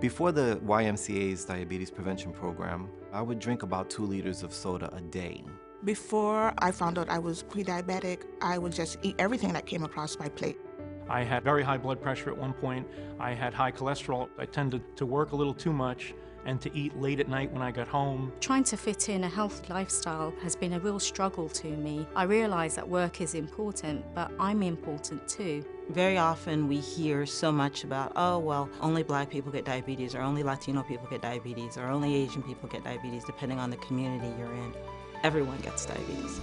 Before the YMCA's diabetes prevention program, I would drink about 2 liters of soda a day. Before I found out I was pre-diabetic, I would just eat everything that came across my plate. I had very high blood pressure at one point. I had high cholesterol. I tended to work a little too much and to eat late at night when I got home. Trying to fit in a healthy lifestyle has been a real struggle to me. I realise that work is important, but I'm important too. Very often we hear so much about, oh, well, only black people get diabetes, or only Latino people get diabetes, or only Asian people get diabetes, depending on the community you're in. Everyone gets diabetes.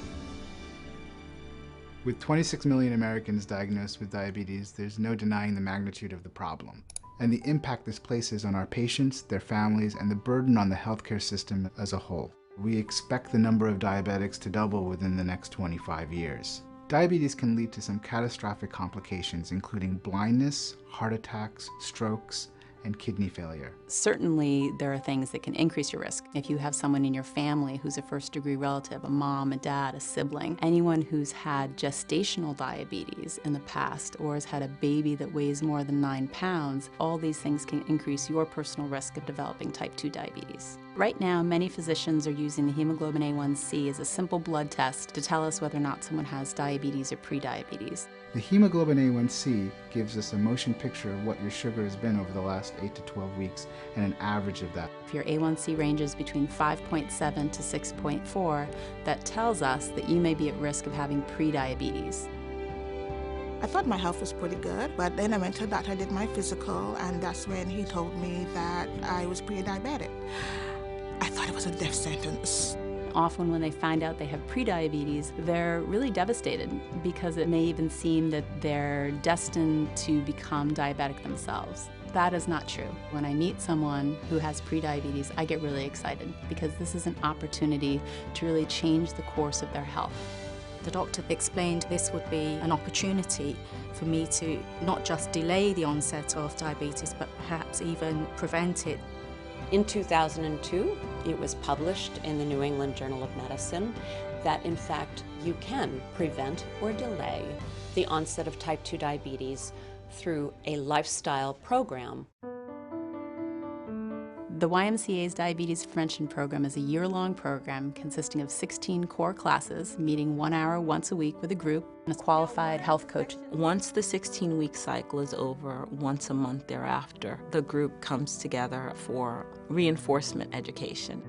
With 26 million Americans diagnosed with diabetes, there's no denying the magnitude of the problem and the impact this places on our patients, their families, and the burden on the healthcare system as a whole. We expect the number of diabetics to double within the next 25 years. Diabetes can lead to some catastrophic complications, including blindness, heart attacks, strokes, and kidney failure. Certainly, there are things that can increase your risk. If you have someone in your family who's a first-degree relative, a mom, a dad, a sibling, anyone who's had gestational diabetes in the past or has had a baby that weighs more than 9 pounds, all these things can increase your personal risk of developing type 2 diabetes. Right now, many physicians are using the hemoglobin A1C as a simple blood test to tell us whether or not someone has diabetes or pre-diabetes. The hemoglobin A1C gives us a motion picture of what your sugar has been over the last 8 to 12 weeks and an average of that. If your A1C ranges between 5.7 to 6.4, that tells us that you may be at risk of having pre-diabetes. I thought my health was pretty good, but then I went to the doctor, I did my physical, and that's when he told me that I was pre-diabetic. I thought it was a death sentence. Often when they find out they have prediabetes, they're really devastated because it may even seem that they're destined to become diabetic themselves. That is not true. When I meet someone who has prediabetes, I get really excited because this is an opportunity to really change the course of their health. The doctor explained this would be an opportunity for me to not just delay the onset of diabetes, but perhaps even prevent it. In 2002, it was published in the New England Journal of Medicine that, in fact, you can prevent or delay the onset of type 2 diabetes through a lifestyle program. The YMCA's Diabetes Prevention Program is a year-long program consisting of 16 core classes, meeting 1 hour once a week with a group and a qualified health coach. Once the 16-week cycle is over, once a month thereafter, the group comes together for reinforcement education.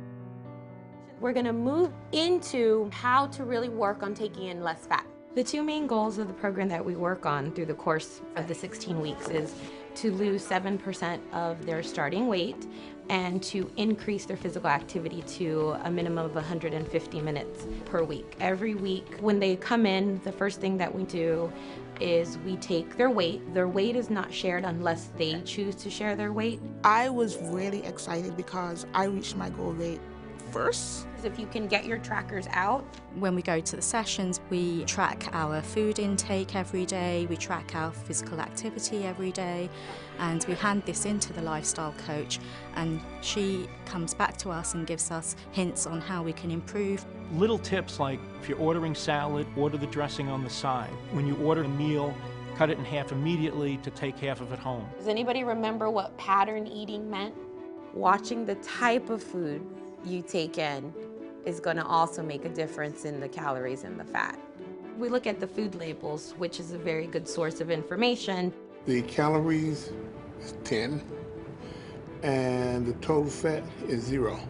We're going to move into how to really work on taking in less fat. The two main goals of the program that we work on through the course of the 16 weeks is to lose 7% of their starting weight and to increase their physical activity to a minimum of 150 minutes per week. Every week when they come in, the first thing that we do is we take their weight. Their weight is not shared unless they choose to share their weight. I was really excited because I reached my goal weight first. If you can get your trackers out. When we go to the sessions, we track our food intake every day, we track our physical activity every day, and we hand this into the lifestyle coach, and she comes back to us and gives us hints on how we can improve. Little tips like if you're ordering salad, order the dressing on the side. When you order a meal, cut it in half immediately to take half of it home. Does anybody remember what pattern eating meant? Watching the type of food you take in is going to also make a difference in the calories and the fat. We look at the food labels, which is a very good source of information. The calories is 10 and the total fat is 0.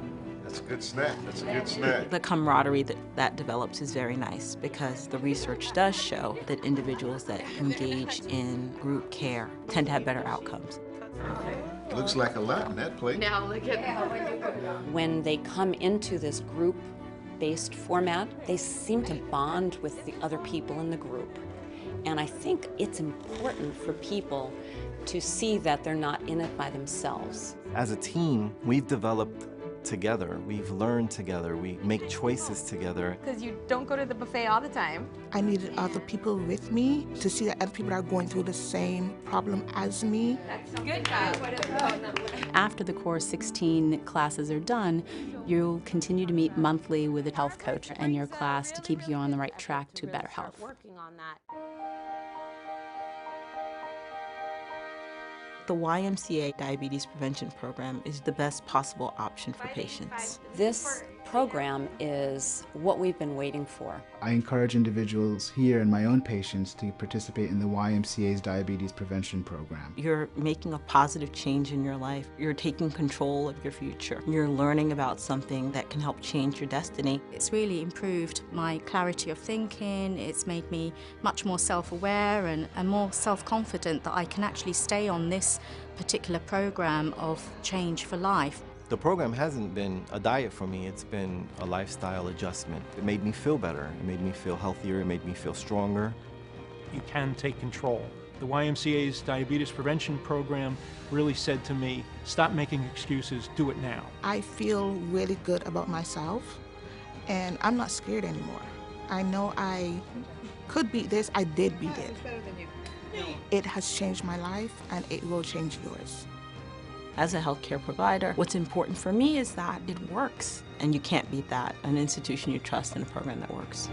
That's a good snack. That's a good snack. The camaraderie that develops is very nice because the research does show that individuals that engage in group care tend to have better outcomes. Looks like a lot in that plate. Now look at When they come into this group-based format, they seem to bond with the other people in the group. And I think it's important for people to see that they're not in it by themselves. As a team, we've developed together, we've learned together, we make choices together. Because you don't go to the buffet all the time. I needed other people with me to see that other people are going through the same problem as me. That's good job. After the core 16 classes are done, you'll continue to meet monthly with a health coach in your class to keep you on the right track to better health. Working on that. The YMCA Diabetes Prevention Program is the best possible option for patients. This program is what we've been waiting for. I encourage individuals here and my own patients to participate in the YMCA's Diabetes Prevention Program. You're making a positive change in your life. You're taking control of your future. You're learning about something that can help change your destiny. It's really improved my clarity of thinking. It's made me much more self-aware and more self-confident that I can actually stay on this particular program of Change for Life. The program hasn't been a diet for me, it's been a lifestyle adjustment. It made me feel better, it made me feel healthier, it made me feel stronger. You can take control. The YMCA's Diabetes Prevention Program really said to me, stop making excuses, do it now. I feel really good about myself, and I'm not scared anymore. I know I could beat this, I did beat it. It has changed my life, and it will change yours. As a healthcare provider, what's important for me is that it works, and you can't beat that. An institution you trust in a program that works.